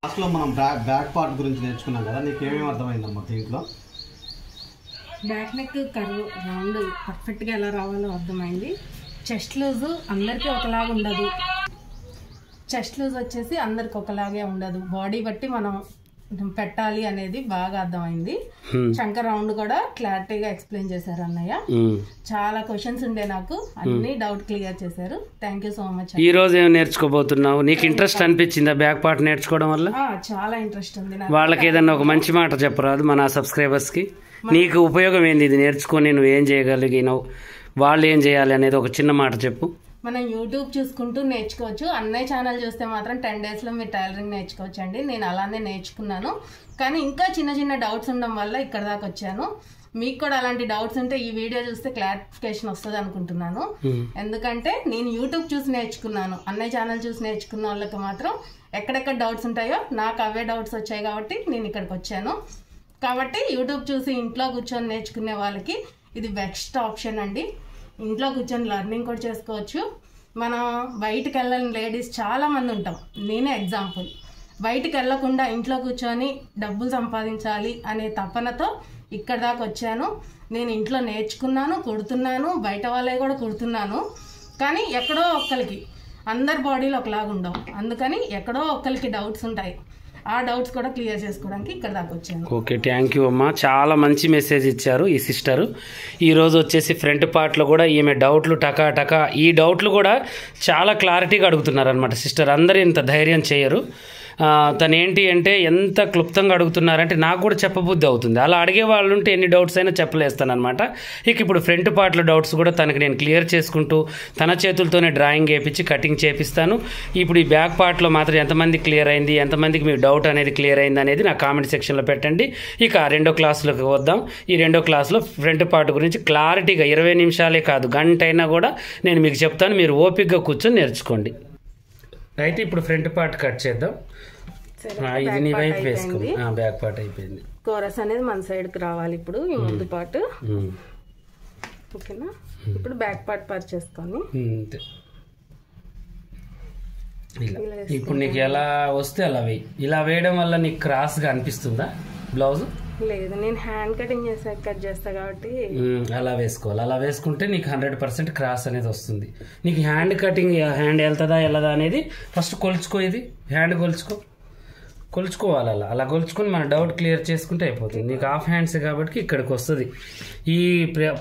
లాస్ట్లో మనం back part గురించి నేర్చుకున్నాం కదా, నీకు ఏమేమి అర్థమైందమ్మా దీంట్లో? బ్యాక్ నెక్ కర్వ్ రౌండ్ పర్ఫెక్ట్గా ఎలా రావాలో అర్థమైంది. చెస్ట్ లూజ్ అందరికీ ఒకలాగా ఉండదు. చెస్ట్ లూజ్ వచ్చేసి అందరికి ఒకలాగే ఉండదు. బాడీ బట్టి మనం పెట్టాలి అనేది బాగా అర్థమైంది. శంకర్ రౌండ్ కూడా క్లారిటీగా ఎక్స్ప్లెయిన్ చేశారు అన్నయ్య. చాలా క్వశ్చన్స్ ఉండే నాకు, అన్ని డౌట్ క్లియర్ చేశారు. Thank you so much. ఈ రోజు ఏం నేర్చుకోబోతున్నావు? నీకు ఇంట్రెస్ట్ అనిపించిందా బ్యాక్ పార్ట్ నేర్చుకోవడం వల్ల? చాలా ఇంట్రెస్ట్ ఉంది. వాళ్ళకి ఏదన్నా ఒక మంచి మాట చెప్పరాదు మన సబ్స్క్రైబర్స్ కి? నీకు ఉపయోగం ఏంది ఇది నేర్చుకొని నువ్వు ఏం చేయగలిగినావు, వాళ్ళు ఏం చేయాలి అనేది ఒక చిన్న మాట చెప్పు. మనం యూట్యూబ్ చూసుకుంటూ నేర్చుకోవచ్చు. అన్నయ్య ఛానల్ చూస్తే మాత్రం 10 డేస్లో మీరు టైలరింగ్ నేర్చుకోవచ్చు అండి. నేను అలానే నేర్చుకున్నాను, కానీ ఇంకా చిన్న చిన్న డౌట్స్ ఉండడం వల్ల ఇక్కడ దాకా వచ్చాను. మీకు కూడా అలాంటి డౌట్స్ ఉంటే ఈ వీడియో చూస్తే క్లారిఫికేషన్ వస్తుంది అనుకుంటున్నాను. ఎందుకంటే నేను యూట్యూబ్ చూసి నేర్చుకున్నాను. అన్నయ్య ఛానల్ చూసి నేర్చుకున్న వాళ్ళకి మాత్రం ఎక్కడెక్కడ డౌట్స్ ఉంటాయో నాకు అవే డౌట్స్ వచ్చాయి కాబట్టి నేను ఇక్కడికి వచ్చాను. కాబట్టి యూట్యూబ్ చూసి ఇంట్లో కూర్చొని నేర్చుకునే వాళ్ళకి ఇది బెస్ట్ ఆప్షన్ అండి. ఇంట్లో కూర్చొని లెర్నింగ్ కూడా చేసుకోవచ్చు. మనం బయటకు వెళ్ళని లేడీస్ చాలామంది ఉంటాం, నేనే ఎగ్జాంపుల్. బయటకు వెళ్ళకుండా ఇంట్లో కూర్చొని డబ్బులు సంపాదించాలి అనే తపనతో ఇక్కడ దాకా వచ్చాను. నేను ఇంట్లో నేర్చుకున్నాను, కుడుతున్నాను, బయట వాళ్ళే కూడా కుడుతున్నాను. కానీ ఎక్కడో ఒక్కరికి, అందరి బాడీలో ఒకలాగా ఉండవు. అందుకని ఎక్కడో ఒక్కరికి డౌట్స్ ఉంటాయి. ఆ డౌట్స్ కూడా క్లియర్ చేసుకోవడానికి ఇక్కడ దాకా వచ్చాను. ఓకే, థ్యాంక్ యూ అమ్మా. చాలా మంచి మెసేజ్ ఇచ్చారు ఈ సిస్టర్. ఈరోజు వచ్చేసి ఫ్రంట్ పార్ట్లో కూడా ఈమె డౌట్లు టకా ఈ డౌట్లు కూడా చాలా క్లారిటీగా అడుగుతున్నారు అనమాట సిస్టర్. అందరూ ఇంత ధైర్యం చేయరు. తను ఏంటి అంటే ఎంత క్లుప్తంగా అడుగుతున్నారంటే నాకు కూడా చెప్పబుద్ధి అవుతుంది. అలా అడిగే వాళ్ళు ఉంటే ఎన్ని డౌట్స్ అయినా చెప్పలేస్తానమాట. ఇక ఇప్పుడు ఫ్రంట్ పార్ట్లో డౌట్స్ కూడా తనకి నేను క్లియర్ చేసుకుంటూ తన చేతులతోనే డ్రాయింగ్ వేయించి కటింగ్ చేపిస్తాను. ఇప్పుడు ఈ బ్యాక్ పార్ట్లో మాత్రం ఎంతమంది క్లియర్ అయింది, ఎంతమందికి మీ డౌట్ అనేది క్లియర్ అయింది అనేది నా కామెంట్ సెక్షన్లో పెట్టండి. ఇక రెండో క్లాస్లోకి వద్దాం. ఈ రెండో క్లాస్లో ఫ్రంట్ పార్ట్ గురించి క్లారిటీగా 20 నిమిషాలే కాదు, గంట అయినా కూడా నేను మీకు చెప్తాను. మీరు ఓపికగా కూర్చొని నేర్చుకోండి. అయితే ఇప్పుడు ఫ్రంట్ పార్ట్ కట్ చేద్దాం. ఇది నీ వైపు వేసుకోండి. బ్యాక్ పార్ట్ అయిపోయింది. కోరస్ అనేది మన సైడ్కి రావాలి. ఇప్పుడు ఈ ముందు పార్ట్ ఓకేనా. ఇప్పుడు బ్యాక్ పార్ట్ పర్ చేసుకొని ఇప్పుడు నీకు ఎలా వస్తే అలా వేయి. ఇలా వేయడం వల్ల నీకు క్రాస్గా అనిపిస్తుందా బ్లౌజ్? లేదు, నేను హ్యాండ్ కటింగ్ చేసి కట్ చేస్తా కాబట్టి అలా వేసుకోవాలి. అలా వేసుకుంటే నీకు 100% క్రాస్ అనేది వస్తుంది. నీకు హ్యాండ్ కటింగ్ హ్యాండ్ వెళ్తుందా వెళ్ళదా అనేది ఫస్ట్ కొలుచుకో. ఇది హ్యాండ్ కొలుచుకోవాలి. అలా కొలుచుకొని మన డౌట్ క్లియర్ చేసుకుంటే అయిపోతుంది. నీకు హాఫ్ హ్యాండ్స్ కాబట్టి ఇక్కడికి వస్తుంది. ఈ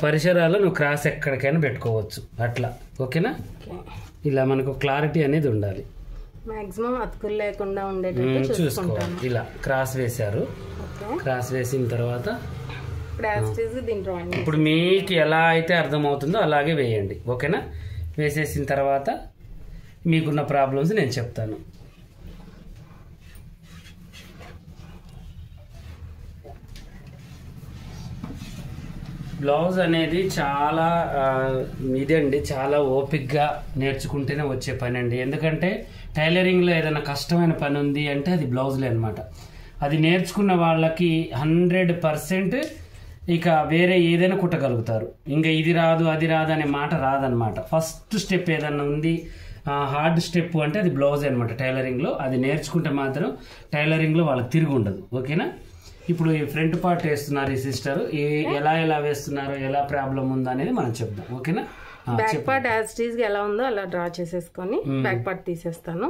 పరిసరాల్లో నువ్వు క్రాస్ ఎక్కడికైనా పెట్టుకోవచ్చు అట్లా. ఓకేనా? ఇలా మనకు క్లారిటీ అనేది ఉండాలి. మాక్సిమం అతుకులు లేకుండా ఉండేటట్టు చూసుకోవాలి. ఇలా క్రాస్ వేశారు. క్రాస్ వేసిన తర్వాత ఇప్పుడు మీకు ఎలా అయితే అర్థమవుతుందో అలాగే వేయండి. ఓకేనా? వేసేసిన తర్వాత మీకున్న ప్రాబ్లమ్స్ నేను చెప్తాను. బ్లౌజ్ అనేది చాలా ఇదండి, చాలా ఓపిక్గా నేర్చుకుంటేనే వచ్చే పని అండి. ఎందుకంటే టైలరింగ్లో ఏదైనా కష్టమైన పని ఉంది అంటే అది బ్లౌజ్లే అనమాట. అది నేర్చుకున్న వాళ్ళకి 100% ఇక వేరే ఏదైనా కుట్టగలుగుతారు. ఇంకా ఇది రాదు అది రాదు అనే మాట రాదనమాట. ఫస్ట్ స్టెప్ ఏదన్నా ఉంది, హార్డ్ స్టెప్ అంటే అది బ్లౌజ్ అనమాట టైలరింగ్లో. అది నేర్చుకుంటే మాత్రం టైలరింగ్లో వాళ్ళకి తిరిగి ఉండదు. ఓకేనా? ఇప్పుడు ఈ ఫ్రంట్ పార్ట్ వేస్తున్నారు ఈ సిస్టర్. ఎలా వేస్తున్నారు, ఎలా ప్రాబ్లం ఉందో అనేది మనం చెప్దాం. ఓకేనా? Back part as it is ఎలా ఉందో అలా డ్రా చేసేసుకొని బ్యాక్ పార్ట్ తీసేస్తాను.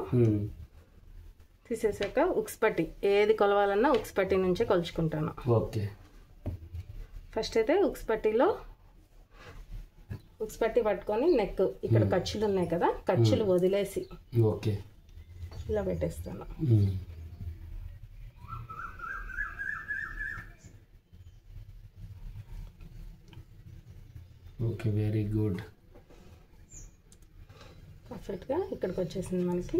తీసేసాక ఉక్స్ పట్టి ఏది కొలవాలన్నా ఉక్స్ పట్టి నుంచే కొలుచుకుంటాను. ఓకే. ఫస్ట్ అయితే ఉక్స్ పట్టి పట్టుకొని నెక్ ఇక్కడ ఖర్చులు ఉన్నాయి కదా, ఖర్చులు వదిలేసి ఓకే ఇలా పెట్టేస్తాను. Okay, very good. పర్ఫెక్ట్గా ఇక్కడికి వచ్చేసింది. మనకి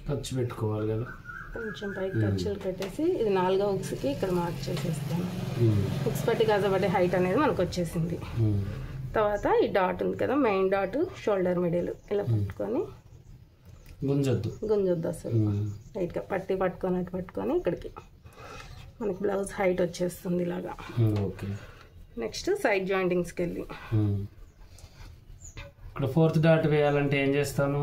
ఖర్చు పెట్టుకోవాలి కదా, కొంచెం పైకి ఖర్చులు పెట్టేసి ఇది 4వ ఉక్స్కి ఇక్కడ మార్క్ చేసేస్తాను. ఉక్స్ పట్టి గజబడి హైట్ అనేది మనకు వచ్చేసింది. తర్వాత ఈ డాట్ ఉంది కదా, మెయిన్ డాట్ షోల్డర్ మిడిల్ ఇలా పట్టుకొని గుంజొద్దు అసలు. లైట్గా పట్టుకొని ఇక్కడికి మనకి బ్లౌజ్ హైట్ వచ్చేస్తుంది ఇలాగా. నెక్స్ట్ సైడ్ జాయింటింగ్స్కి వెళ్ళి ఇక్కడ 4th డాట్ వేయాలంటే ఏం చేస్తాను?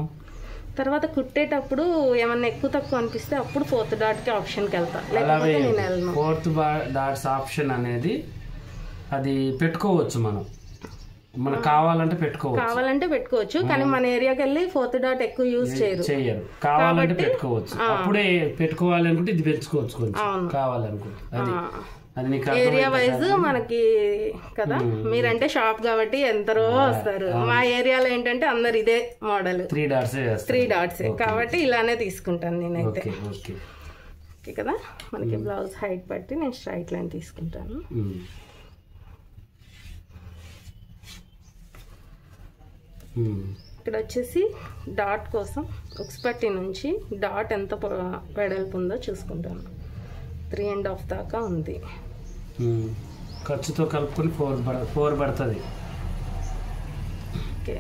తర్వాత కుట్టేటప్పుడు ఏమన్నా ఎక్కువ తక్కువ అనిపిస్తే అప్పుడు 4th డాట్కి ఆప్షన్కి వెళ్తా, లేకపోతే నేను వెళ్ళను. 4th డాట్స్ ఆప్షన్ అనేది అది పెట్టుకోవచ్చు, మనకు కావాలంటే పెట్టుకోవచ్చు. కానీ మన ఏరియాకి వెళ్ళి 4th డాట్ ఎక్కువ యూజ్ చేయరు. కావాలంటే పెట్టుకోవచ్చు. అప్పుడే పెట్టుకోవాలి అనుకుంటే ఇది పెంచుకోవచ్చు కొంచెం కావాలనుకుంటే. అది ఏరియా వైజ్ మనకి కదా, మీరంటే షాప్ కాబట్టి ఎంతరో వస్తారు. మా ఏరియాలో ఏంటంటే అందరు ఇదే మోడల్ 3 డాట్స్ కాబట్టి ఇలానే తీసుకుంటాను నేనైతే. ఓకే కదా, మనకి బ్లౌజ్ హైట్ బట్టి నేను స్ట్రైట్ లైన్ తీసుకుంటాను. ఇక్కడ వచ్చేసి డాట్ కోసం ఉక్స్పట్టి నుంచి డాట్ ఎంత వెడల్పు ఉందో చూసుకుంటాను. 3.5 దాకా ఉంది. ఖర్చుతో కలుపుకొని 4 పడుతుంది. ఓకే,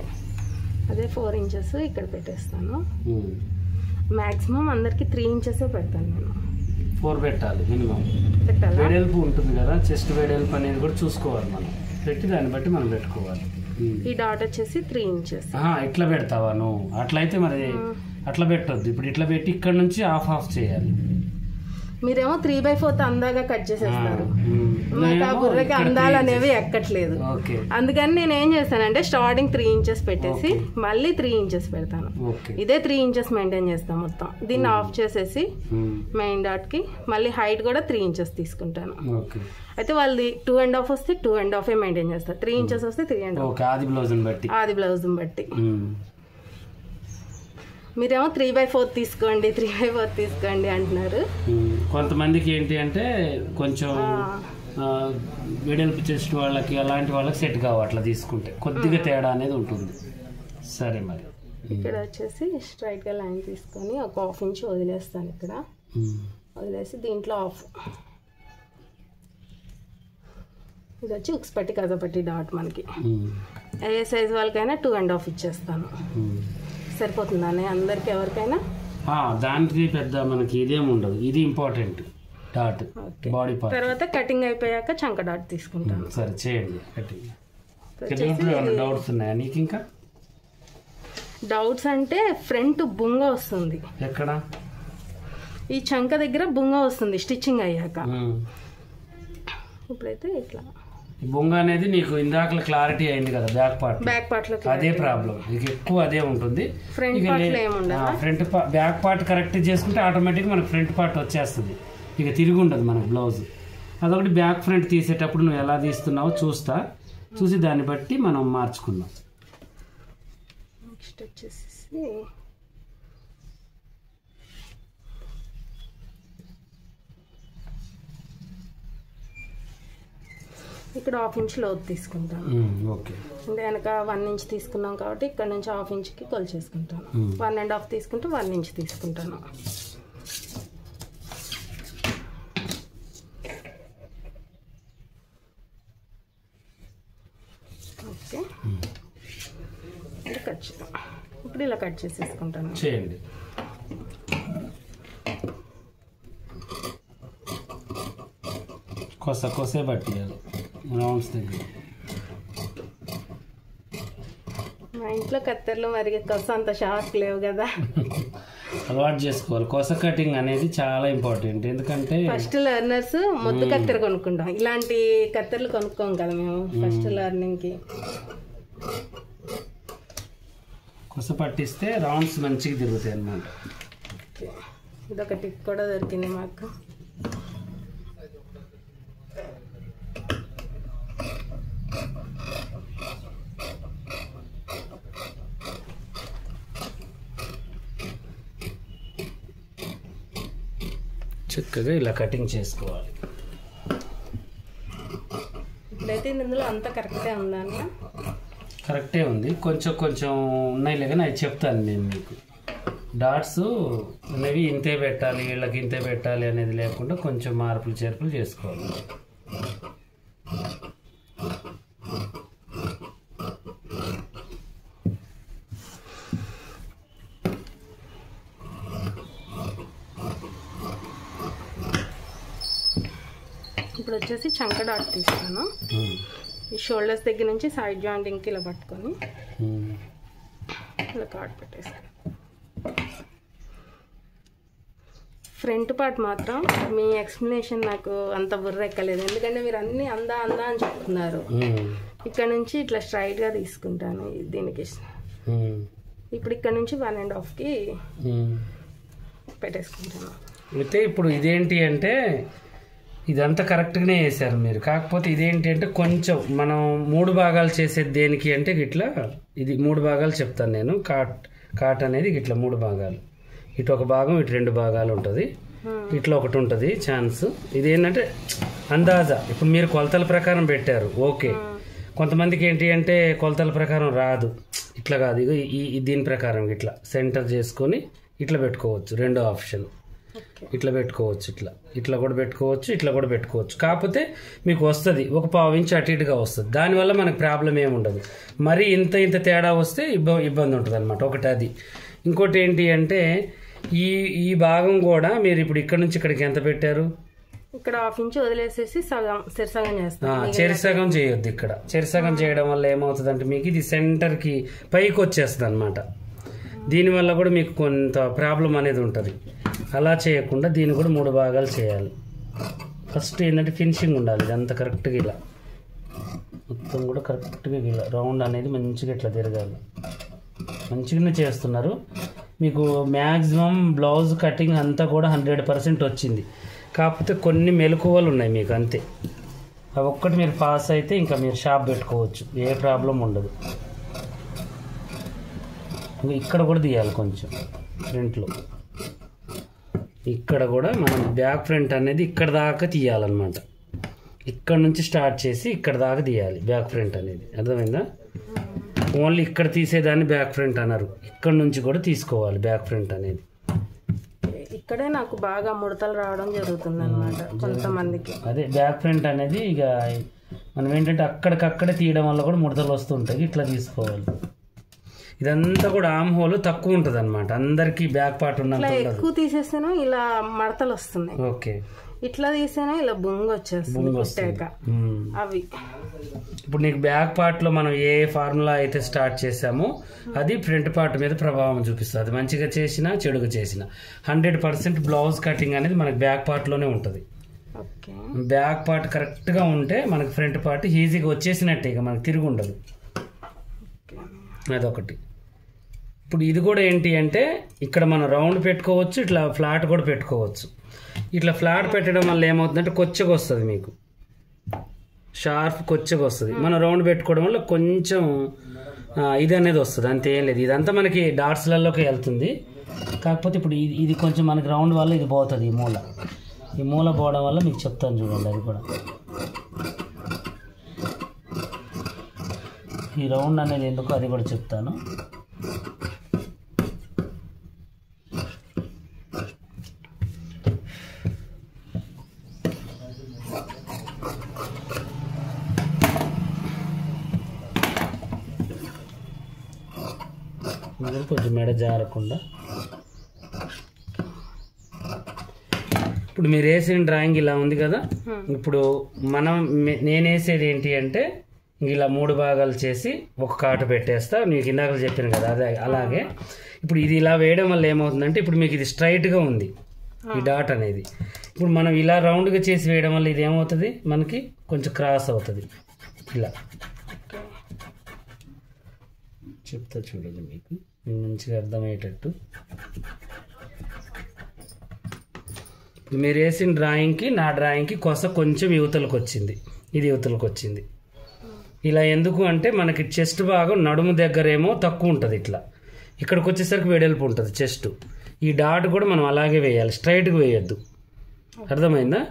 అదే 4 ఇంచెస్ ఇక్కడ పెట్టేస్తాను. మ్యాక్సిమం అందరికి 3 ఇంచెస్ పెడతాను నేను. 4 పెట్టాలి మినిమం. వెడల్పు ఉంటుంది కదా, చెస్ట్ వెడల్పు అనేది కూడా చూసుకోవాలి మనం, పెట్టి దాన్ని బట్టి మనం పెట్టుకోవాలి. ఈ డాట్ వచ్చేసి 3 ఇంచెస్. ఇట్లా పెడతావా నువ్వు? అట్లయితే మరి అట్లా పెట్టొద్దు. ఇప్పుడు ఇట్లా పెట్టి ఇక్కడ నుంచి హాఫ్ చేయాలి. మీరేమో 3/4 అందాగా కట్ చేసేస్తారు. ఆ బుర్రకి అందాలు అనేవి ఎక్కట్లేదు. అందుకని నేను ఏం చేస్తానంటే స్టార్టింగ్ 3 ఇంచెస్ పెట్టేసి మళ్ళీ 3 ఇంచెస్ పెడతాను. ఇదే 3 ఇంచెస్ మెయింటైన్ చేస్తాను మొత్తం. దీన్ని ఆఫ్ చేసేసి మెయిన్ డాట్ కి మళ్ళీ హైట్ కూడా 3 ఇంచెస్ తీసుకుంటాను. అయితే వాళ్ళది 2.5 వస్తే 2.5 మెయింటైన్ చేస్తారు. 3 ఇంచెస్ వస్తే 3.5 ఆది బ్లౌజ్ బట్టి. మీరేమో 3/4 తీసుకోండి 3/4 తీసుకోండి అంటున్నారు. కొంతమందికి ఏంటి అంటే కొంచెం వెడల్పు చెస్ట్ వాళ్ళకి అలాంటి వాళ్ళకి సెట్ కావు, అట్లా తీసుకుంటే కొద్దిగా తేడా అనేది ఉంటుంది. సరే, మరి ఇక్కడ వచ్చేసి స్ట్రైట్ గా లైన్ తీసుకొని ఒక 1/2 ఇంచ్ వదిలేస్తాను. ఇక్కడ వదిలేసి దీంట్లో ఆఫ్. ఇది వచ్చి ఉక్స్పట్టి కజపట్టి డాట్. మనకి ఏ సైజ్ వాళ్ళకైనా 2.5 ఇచ్చేస్తాను. సరిపోతుందానే అందరికి ఎవరికైనా? దానికి పెద్ద మనకి ఇదేమి ఉండదు. ఇది ఇంపార్టెంట్ డాట్ బాడీ పార్ట్. తర్వాత కటింగ్ అయిపోయాక చంక డాట్ తీసుకుంటాను. సరే చేయండి కటింగ్. డౌట్స్ ఉన్నాయా నీకు? ఇంకా డౌట్స్ అంటే ఫ్రంట్ బుంగ వస్తుంది. ఎక్కడ? ఈ చంక దగ్గర బుంగ వస్తుంది స్టిచ్చింగ్ అయ్యాక. ఇప్పుడైతే ఇట్లా బొంగ అనేది నీకు ఇందాక క్లారిటీ అయింది కదా, బ్యాక్ పార్ట్ లో అదే ప్రాబ్లం. నీకు ఎక్కువ అదే ఉంటుంది. ఫ్రంట్ బ్యాక్ పార్ట్ కరెక్ట్ చేసుకుంటే ఆటోమేటిక్ మనకు ఫ్రంట్ పార్ట్ వచ్చేస్తుంది. ఇక తిరిగి ఉండదు మనకు బ్లౌజ్. అదొకటి బ్యాక్ ఫ్రంట్ తీసేటప్పుడు నువ్వు ఎలా తీస్తున్నావో చూసి దాన్ని బట్టి మనం మార్చుకుందాం. నెక్స్ట్ వచ్చేసి ఇక్కడ 1/2 ఇంచ్ లోతు తీసుకుంటాను. అంటే వెనక 1 ఇంచ్ తీసుకున్నాం కాబట్టి ఇక్కడ నుంచి 1/2 ఇంచ్కి కొలిచేసుకుంటాను. 1.5 తీసుకుంటే 1 ఇంచ్ తీసుకుంటాను. ఓకే, కట్ చేద్దాం. ఇప్పుడు ఇలా కట్ చేసేసుకుంటాను. చేయండి. కొసే పట్టియాలి రౌండ్స్ దగ్గర. మా ఇంట్లో కత్తెరలు మరి కొస అంత షార్ప్ లేవు కదా, అలవాటు చేసుకోవాలి. కొస కటింగ్ అనేది చాలా ఇంపార్టెంట్. ఎందుకంటే ఫస్ట్ లెర్నర్స్ మొద్దు కత్తెర కొనుక్కుంటాం, ఇలాంటి కత్తెరలు కొనుక్కోం కదా మేము ఫస్ట్ లెర్నింగ్కి. కొస పట్టిస్తే రౌండ్స్ మంచిగా తిరుగుతాయి అన్నమాట. ఇదొక టిప్ కూడా దొరికింది మాకు. చక్కగా ఇలా కటింగ్ చేసుకోవాలి. ఇప్పుడైతే ఇందులో అంతా కరెక్టే ఉందా? కరెక్టే ఉంది. కొంచెం ఉన్నాయి కానీ అవి చెప్తాను నేను మీకు. డాట్స్ అనేవి ఇంతే పెట్టాలి, వీళ్ళకి ఇంతే పెట్టాలి అనేది లేకుండా కొంచెం మార్పులు చేర్పులు చేసుకోవాలి. ఇప్పుడు వచ్చేసి చంక డాట్ తీస్తాను. ఈ షోల్డర్స్ దగ్గర నుంచి సైడ్ జాయింటింగ్కి ఇలా పట్టుకొని ఇలా కాట్ పెట్టేస్తాను. ఫ్రంట్ పార్ట్ మాత్రం మీ ఎక్స్ప్లెనేషన్ నాకు అంత బుర్ర ఎక్కలేదు, ఎందుకంటే మీరు అన్ని అందా అని చెప్తున్నారు. ఇక్కడ నుంచి ఇట్లా స్ట్రైట్గా తీసుకుంటాను దీనికి. ఇప్పుడు ఇక్కడ నుంచి 1.5కి పెట్టేసుకుంటాను. అయితే ఇప్పుడు ఇదేంటి అంటే ఇదంతా కరెక్ట్గానే వేసారు మీరు, కాకపోతే ఇదేంటి అంటే కొంచెం మనం 3 భాగాలు చేసేది దేనికి అంటే ఇట్లా ఇది 3 భాగాలు చెప్తాను నేను. కాట్ అనేది ఇట్లా 3 భాగాలు, ఇటు ఒక భాగం ఇటు 2 భాగాలు ఉంటుంది, ఇట్లా ఒకటి ఉంటుంది ఛాన్స్. ఇదేంటంటే అందాజా ఇప్పుడు మీరు కొలతల ప్రకారం పెట్టారు ఓకే. కొంతమందికి ఏంటి అంటే కొలతల ప్రకారం రాదు, ఇట్లా కాదు, దీని ప్రకారం ఇట్లా సెంటర్ చేసుకొని ఇట్లా పెట్టుకోవచ్చు. రెండో ఆప్షన్ ఇట్లా పెట్టుకోవచ్చు, ఇట్లా కూడా పెట్టుకోవచ్చు, ఇట్లా కూడా పెట్టుకోవచ్చు. కాకపోతే మీకు వస్తుంది ఒక 1/4 ఇంచ్ అటు ఇటుగా వస్తుంది, దానివల్ల మనకు ప్రాబ్లం ఏమి ఉండదు. మరి ఇంత తేడా వస్తే ఇబ్బంది ఉంటుంది అనమాట. ఒకటి అది. ఇంకోటి ఏంటి అంటే ఈ భాగం కూడా మీరు ఇప్పుడు ఇక్కడ నుంచి ఇక్కడికి ఎంత పెట్టారు, ఇక్కడ 1/2 ఇంచ్ వదిలేసేసి చెరిసగం చేస్తాం. చెరిసగం చేయొద్దు. ఇక్కడ చెరిసగం చేయడం వల్ల ఏమవుతుంది అంటే మీకు ఇది సెంటర్కి పైకి వచ్చేస్తుంది అనమాట. దీనివల్ల కూడా మీకు కొంత ప్రాబ్లం అనేది ఉంటుంది. అలా చేయకుండా దీన్ని కూడా 3 భాగాలు చేయాలి. ఫస్ట్ ఏంటంటే ఫినిషింగ్ ఉండాలి, ఇదంతా కరెక్ట్గా ఇలా మొత్తం కూడా కరెక్ట్గా ఇలా రౌండ్ అనేది మంచిగా ఇట్లా తిరగాలి. మంచిగానే చేస్తున్నారు. మీకు మ్యాక్సిమం బ్లౌజ్ కటింగ్ అంతా కూడా 100% వచ్చింది. కాకపోతే కొన్ని మెలకువలు ఉన్నాయి మీకు అంతే. అవి ఒక్కటి మీరు పాస్ అయితే ఇంకా మీరు షాప్ పెట్టుకోవచ్చు, ఏ ప్రాబ్లం ఉండదు. ఇక్కడ కూడా తీయాలి కొంచెం ఫ్రంట్లో. ఇక్కడ కూడా మనం బ్యాక్ ఫ్రంట్ అనేది ఇక్కడ దాకా తీయాలన్నమాట. ఇక్కడ నుంచి స్టార్ట్ చేసి ఇక్కడ దాకా తీయాలి బ్యాక్ ఫ్రంట్ అనేది. అర్థమైందా? ఓన్లీ ఇక్కడ తీసేదాన్ని బ్యాక్ ఫ్రంట్ అన్నారు, ఇక్కడ నుంచి కూడా తీసుకోవాలి బ్యాక్ ఫ్రంట్ అనేది. ఇక్కడే నాకు బాగా ముడతలు రావడం జరుగుతుంది అనమాట కొంతమందికి. అదే బ్యాక్ ఫ్రంట్ అనేది ఇక మనం ఏంటంటే అక్కడికక్కడే తీయడం వల్ల కూడా ముడతలు వస్తుంటాయి. ఇట్లా తీసుకోవాలి. ఇదంతా కూడా ఆమ్ హోల్ తక్కువ ఉంటుంది అనమాట. అందరికి బ్యాక్ పార్ట్ ఉన్నంత ఎక్కువ తీసేస్తేనో ఇలా మడతలు వస్తున్నాయి. ఓకే, ఇట్లా తీసేనా ఇలా బొంగు వచ్చేస్తుంది అవి. ఇప్పుడు నీకు బ్యాక్ పార్ట్ లో మనం ఏ ఫార్ములా అయితే స్టార్ట్ చేసామో అది ఫ్రంట్ పార్ట్ మీద ప్రభావం చూపిస్తుంది. మంచిగా చేసినా చెడుగా చేసినా 100% బ్లౌజ్ కటింగ్ అనేది మనకి బ్యాక్ పార్ట్ లోనే ఉంటుంది. బ్యాక్ పార్ట్ కరెక్ట్ గా ఉంటే మనకి ఫ్రంట్ పార్ట్ ఈజీగా వచ్చేసినట్టే, ఇక మనకి తిరిగి ఉండదు. అదొకటి. ఇప్పుడు ఇది కూడా ఏంటి అంటే ఇక్కడ మనం రౌండ్ పెట్టుకోవచ్చు, ఇట్లా ఫ్లాట్ కూడా పెట్టుకోవచ్చు. ఇట్లా ఫ్లాట్ పెట్టడం వల్ల ఏమవుతుందంటే కొచ్చగా వస్తుంది, మీకు షార్ప్ కొచ్చగా వస్తుంది. మనం రౌండ్ పెట్టుకోవడం వల్ల కొంచెం ఇది అనేది వస్తుంది, అంతే. ఏం లేదు, ఇదంతా మనకి డాట్స్లలోకి వెళ్తుంది. కాకపోతే ఇప్పుడు ఇది కొంచెం మనకి రౌండ్ వల్ల ఇది పోతుంది. ఈ మూల పోవడం వల్ల మీకు చెప్తాను చూడండి. అది కూడా ఈ రౌండ్ అనేది ఎందుకు అది కూడా చెప్తాను. కొంచెం మెడ జారకుండా. ఇప్పుడు మీరు వేసిన డ్రాయింగ్ ఇలా ఉంది కదా. ఇప్పుడు నేను వేసేది ఏంటి అంటే ఇలా 3 భాగాలు చేసి ఒక కాటు పెట్టేస్తా. నీకు ఇందాక చెప్పాను కదా, అదే అలాగే. ఇప్పుడు ఇది ఇలా వేయడం వల్ల ఏమవుతుందంటే ఇప్పుడు మీకు ఇది స్ట్రైట్గా ఉంది ఈ డాట్ అనేది. ఇప్పుడు మనం ఇలా రౌండ్గా చేసి వేయడం వల్ల ఇది ఏమవుతుంది, మనకి కొంచెం క్రాస్ అవుతుంది. ఇలా చెప్తా చూడండి, మీకు మంచిగా అర్థమయ్యేటట్టు. ఇప్పుడు మీరు వేసిన డ్రాయింగ్కి నా డ్రాయింగ్కి కొంచెం యువతలకు వచ్చింది, ఇది యువతలకు వచ్చింది. ఇలా ఎందుకు అంటే మనకి చెస్ట్ భాగం నడుము దగ్గర ఏమో తక్కువ ఉంటుంది, ఇట్లా ఇక్కడికి వచ్చేసరికి వెడల్పు ఉంటుంది చెస్ట్. ఈ డాట్ కూడా మనం అలాగే వేయాలి, స్ట్రైట్గా వేయొద్దు. అర్థమైందా?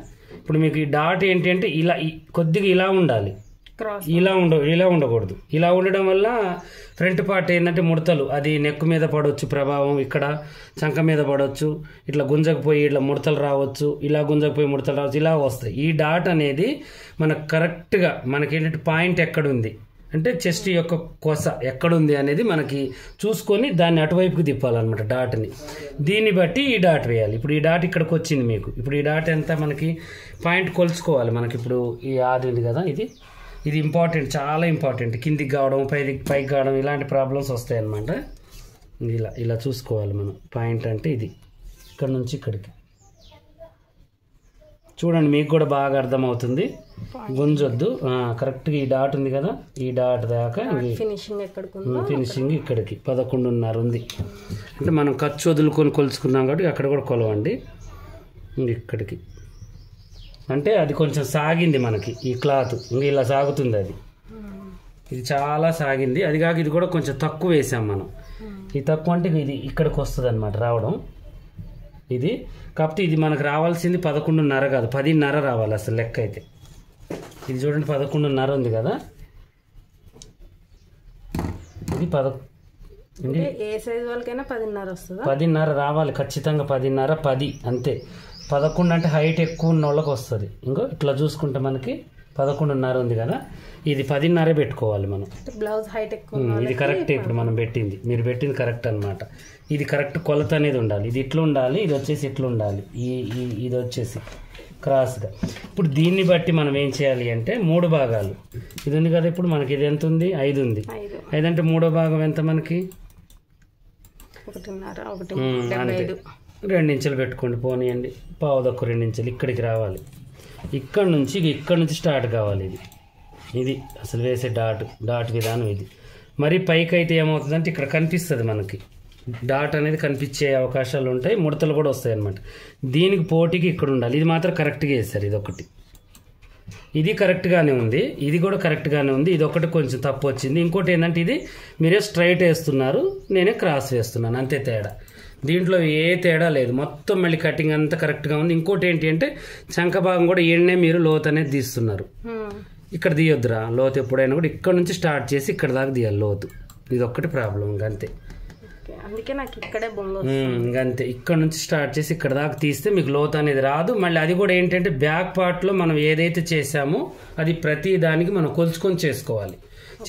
ఇప్పుడు మీకు ఈ డాట్ ఏంటి అంటే ఇలా కొద్దిగా ఇలా ఉండాలి, ఇలా ఉండకూడదు. ఇలా ఉండడం వల్ల ఫ్రంట్ పార్ట్ ఏంటంటే ముడతలు, అది నెక్ మీద పడవచ్చు ప్రభావం, ఇక్కడ చంక మీద పడవచ్చు, ఇట్లా గుంజకపోయి ఇట్లా ముడతలు రావచ్చు, ఇలా గుంజకపోయి ముడతలు రావచ్చు, ఇలా వస్తాయి. ఈ డాట్ అనేది మనకు కరెక్ట్గా మనకి ఏంటంటే పాయింట్ ఎక్కడుంది అంటే చెస్ట్ యొక్క కొస ఎక్కడుంది అనేది మనకి చూసుకొని దాన్ని అటువైపుకి తిప్పాలన్నమాట డాట్ని. దీన్ని బట్టి ఈ డాట్ వేయాలి. ఇప్పుడు ఈ డాట్ ఇక్కడికి వచ్చింది మీకు. ఇప్పుడు ఈ డాట్ ఎంత మనకి పాయింట్ కొలుచుకోవాలి. మనకి ఇప్పుడు ఈ ఆది కదా, ఇది ఇంపార్టెంట్, చాలా ఇంపార్టెంట్. కిందికి కావడం పైకి కావడం ఇలాంటి ప్రాబ్లమ్స్ వస్తాయి అన్నమాట. ఇలా చూసుకోవాలి మనం. పాయింట్ అంటే ఇది ఇక్కడ నుంచి ఇక్కడికి చూడండి, మీకు కూడా బాగా అర్థమవుతుంది. గుంజొద్దు, కరెక్ట్గా ఈ డాట్ ఉంది కదా, ఈ డాట్ దాకా ఫినిషింగ్ ఇక్కడికి 11.5 ఉంది. అంటే మనం ఖర్చు వదులుకొని కొలుచుకున్నాం కాబట్టి అక్కడ కూడా కొలవండి ఇక్కడికి. అంటే అది కొంచెం సాగింది మనకి ఈ క్లాత్, ఇంకా ఇలా సాగుతుంది అది. ఇది చాలా సాగింది. అది కాక ఇది కూడా కొంచెం తక్కువ వేసాం మనం. ఈ తక్కువ అంటే ఇది ఇక్కడికి వస్తుంది అనమాట రావడం ఇది. కాకపోతే ఇది మనకు రావాల్సింది 11.5 కాదు, 10.5 రావాలి అసలు లెక్క అయితే. ఇది చూడండి 11.5 ఉంది కదా, ఇది ఏ సైజ్ వాళ్ళకైనా 10.5 వస్తుంది. 10.5 రావాలి ఖచ్చితంగా, 10.5 10 అంతే. 11 అంటే హైట్ ఎక్కువ ఉన్న వాళ్ళకి వస్తుంది. ఇంకో ఇట్లా చూసుకుంటే మనకి 11.5 ఉంది కదా, ఇది 10.5 పెట్టుకోవాలి మనం. బ్లౌజ్ హైట్ ఎక్కువ ఇది కరెక్ట్. ఇప్పుడు మనం పెట్టింది, మీరు పెట్టింది కరెక్ట్ అనమాట. ఇది కరెక్ట్ కొలత అనేది ఉండాలి. ఇది ఇట్లా ఉండాలి, ఇది వచ్చేసి ఇట్లా ఉండాలి, ఇది వచ్చేసి క్రాస్గా. ఇప్పుడు దీన్ని బట్టి మనం ఏం చేయాలి అంటే 3 భాగాలు. ఇది ఉంది కదా, ఇప్పుడు మనకి ఇది ఎంత ఉంది, 5 ఉంది. 5 అంటే 3వ భాగం ఎంత మనకి 1.5 2 ఇంచులు పెట్టుకోండి, పోనీయండి. పావుదొక్క 2 ఇంచులు ఇక్కడికి రావాలి. ఇక్కడ నుంచి స్టార్ట్ కావాలి. ఇది అసలు వేసే డాట్ విధానం ఇది. మరి పైకి అయితే ఏమవుతుందంటే ఇక్కడ కనిపిస్తుంది మనకి, డాట్ అనేది కనిపించే అవకాశాలు ఉంటాయి, ముడతలు కూడా వస్తాయి అన్నమాట. దీనికి పోటీకి ఇక్కడ ఉండాలి. ఇది మాత్రం కరెక్ట్గా వేస్తారు. ఇది ఒకటి, ఇది కరెక్ట్గానే ఉంది, ఇది కూడా కరెక్ట్గానే ఉంది. ఇది ఒకటి కొంచెం తప్పు వచ్చింది. ఇంకోటి ఏంటంటే ఇది మీరే స్ట్రైట్ వేస్తున్నారు, నేనే క్రాస్ వేస్తున్నాను, అంతే తేడా. దీంట్లో ఏ తేడా లేదు, మొత్తం మళ్ళీ కటింగ్ అంతా కరెక్ట్గా ఉంది. ఇంకోటి ఏంటి అంటే చంక భాగం కూడా ఈడనే మీరు లోతు అనేది తీస్తున్నారు. ఇక్కడ తీయొద్దురా లోతు, ఎప్పుడైనా కూడా ఇక్కడ నుంచి స్టార్ట్ చేసి ఇక్కడ దాకా తీయాలి లోతు. ఇది ఒక్కటి ప్రాబ్లం, ఇంకంతే. ఇంకంతే, ఇక్కడ నుంచి స్టార్ట్ చేసి ఇక్కడ దాకా తీస్తే మీకు లోతు అనేది రాదు. మళ్ళీ అది కూడా ఏంటంటే బ్యాక్ పార్ట్లో మనం ఏదైతే చేసామో అది ప్రతి దానికి మనం కొలుచుకొని చేసుకోవాలి.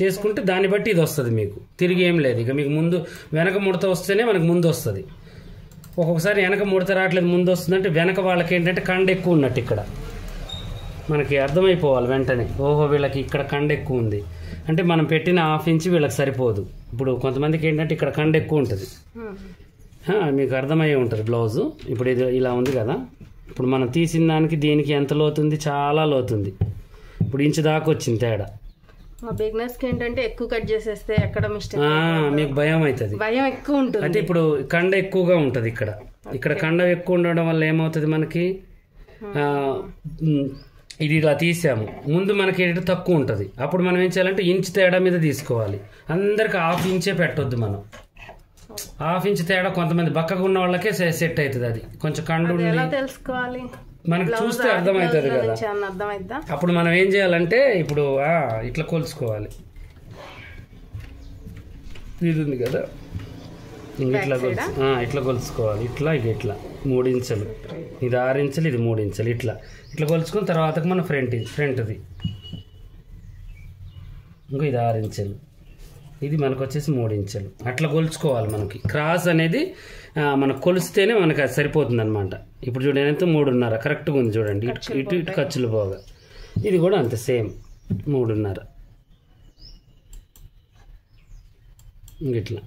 చేసుకుంటే దాన్ని బట్టి ఇది వస్తుంది మీకు. తిరిగి ఏం లేదు. ఇక మీకు ముందు వెనక ముడత వస్తేనే మనకు ముందు వస్తుంది. ఒక్కొక్కసారి వెనక ముడత రావట్లేదు, ముందు వస్తుందంటే వెనక వాళ్ళకి ఏంటంటే కండ ఎక్కువ ఉన్నట్టు ఇక్కడ మనకి అర్థమైపోవాలి వెంటనే. ఓహో వీళ్ళకి ఇక్కడ కండ ఎక్కువ ఉంది అంటే మనం పెట్టిన 1/2 ఇంచ్ వీళ్ళకి సరిపోదు. ఇప్పుడు కొంతమందికి ఏంటంటే ఇక్కడ కండ ఎక్కువ ఉంటుంది, మీకు అర్థమయ్యే ఉంటుంది బ్లౌజు. ఇప్పుడు ఇది ఇలా ఉంది కదా, ఇప్పుడు మనం తీసిన దానికి దీనికి ఎంత లోతుంది, చాలా లోతుంది. ఇప్పుడు ఇంచు దాకా వచ్చింది తేడా. బిగినర్స్ కి ఏంటంటే ఎక్కువ కట్ చేసేస్తే ఎక్కడ మిస్టేక్ మీకు భయం అవుతుంది, భయం ఎక్కువ ఉంటుంది. అంటే ఇప్పుడు కండ ఎక్కువగా ఉంటుంది ఇక్కడ కండ ఎక్కువ ఉండడం వల్ల ఏమవుతుంది మనకి, ఇది ఇలా తీసాము, ముందు మనకి ఏంటంటే తక్కువ ఉంటుంది. అప్పుడు మనం ఏం చేయాలంటే ఇంచు తేడా మీద తీసుకోవాలి. అందరికి 1/2 ఇంచే పెట్టొద్దు మనం. 1/2 ఇంచ్ తేడా కొంతమంది బక్కగా ఉన్న వాళ్ళకే సెట్ అవుతుంది. అది కొంచెం కండు తెలుసుకోవాలి, మనకి చూస్తే అర్థమవుతుంది కదా. అప్పుడు మనం ఏం చేయాలంటే ఇప్పుడు ఇట్లా కొలుసుకోవాలి. ఇది ఉంది కదా, ఇట్లా కొలుసుకోవాలి. ఇట్లా 3 ఇంచులు, ఇది 6 ఇంచులు, ఇది 3 ఇంచులు, ఇట్లా కొలుచుకున్న తర్వాత మన ఫ్రంట్ది ఇంకో ఇది 6 ఇంచులు, ఇది మనకు వచ్చేసి 3 ఇంచులు. అట్లా కొలుచుకోవాలి. మనకి క్రాస్ అనేది మనకు కొలిస్తేనే మనకి అది సరిపోతుంది అనమాట. ఇప్పుడు చూడండి ఎంత 3.5 కరెక్ట్గా ఉంది చూడండి. ఇటు ఖర్చులు పోగా ఇది కూడా అంతే సేమ్ 3.5. ఇట్లా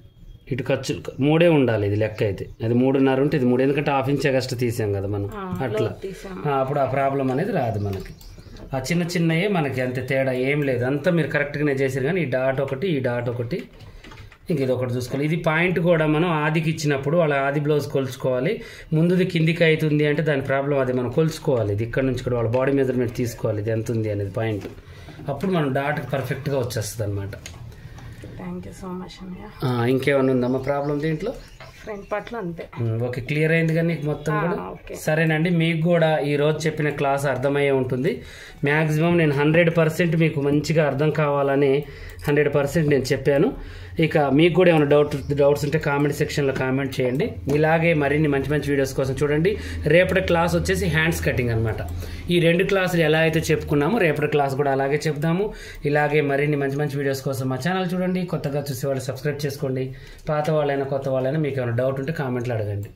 ఇటు ఖర్చులు 3 ఉండాలి. ఇది లెక్క అయితే అది 3.5 ఉంటే ఇది 3, ఎందుకంటే 1/2 ఇంచ్ ఎక్స్ట్రా తీసాం కదా మనం. అట్లా అప్పుడు ఆ ప్రాబ్లం అనేది రాదు మనకి. ఆ చిన్నయే మనకి అంతే, తేడా ఏం లేదు. అంతా మీరు కరెక్ట్గానే చేసారు. కానీ ఈ డాట్ ఒకటి ఇంక ఇది ఒకటి చూసుకోవాలి. ఇది పాయింట్ కూడా మనం ఆదికి ఇచ్చినప్పుడు వాళ్ళ ఆది బ్లౌజ్ కొలుచుకోవాలి. ముందుది కిందికి అవుతుంది అంటే దాని ప్రాబ్లం అది మనం కొలుచుకోవాలి. ఇది ఇక్కడ నుంచి కూడా వాళ్ళ బాడీ మెజర్మెంట్ తీసుకోవాలి, ఇది ఎంత ఉంది అనేది పాయింట్. అప్పుడు మనం డాట్ పర్ఫెక్ట్గా వచ్చేస్తుంది అనమాట. థ్యాంక్ యూ సో మచ్ అన్నయ్య. ఇంకేమైనా ఉందమ్మా ప్రాబ్లం దీంట్లో? ఫ్రంట్ పార్ట్లో అంతే. ఓకే, క్లియర్ అయింది కానీ మొత్తం కూడా. సరేనండి, మీకు కూడా ఈ రోజు చెప్పిన క్లాస్ అర్థమయ్యే ఉంటుంది. మ్యాక్సిమం నేను 100% మీకు మంచిగా అర్థం కావాలని 100% నేను చెప్పాను. ఇక మీకు కూడా ఏమైనా డౌట్స్ ఉంటే కామెంట్ సెక్షన్లో కామెంట్ చేయండి. ఇలాగే మరిన్ని మంచి వీడియోస్ కోసం చూడండి. రేపటి క్లాస్ వచ్చేసి హ్యాండ్స్ కటింగ్ అనమాట. ఈ 2 క్లాసులు ఎలా అయితే చెప్పుకున్నామో రేపటి క్లాస్ కూడా అలాగే చెప్దాము. ఇలాగే మరిన్ని మంచి వీడియోస్ కోసం మా ఛానల్ చూడండి. కొత్తగా చూసేవాళ్ళు సబ్స్క్రైబ్ చేసుకోండి. పాత వాళ్ళైనా కొత్త వాళ్ళైనా మీకు ఏమైనా డౌట్ ఉంటే కామెంట్లో అడగండి.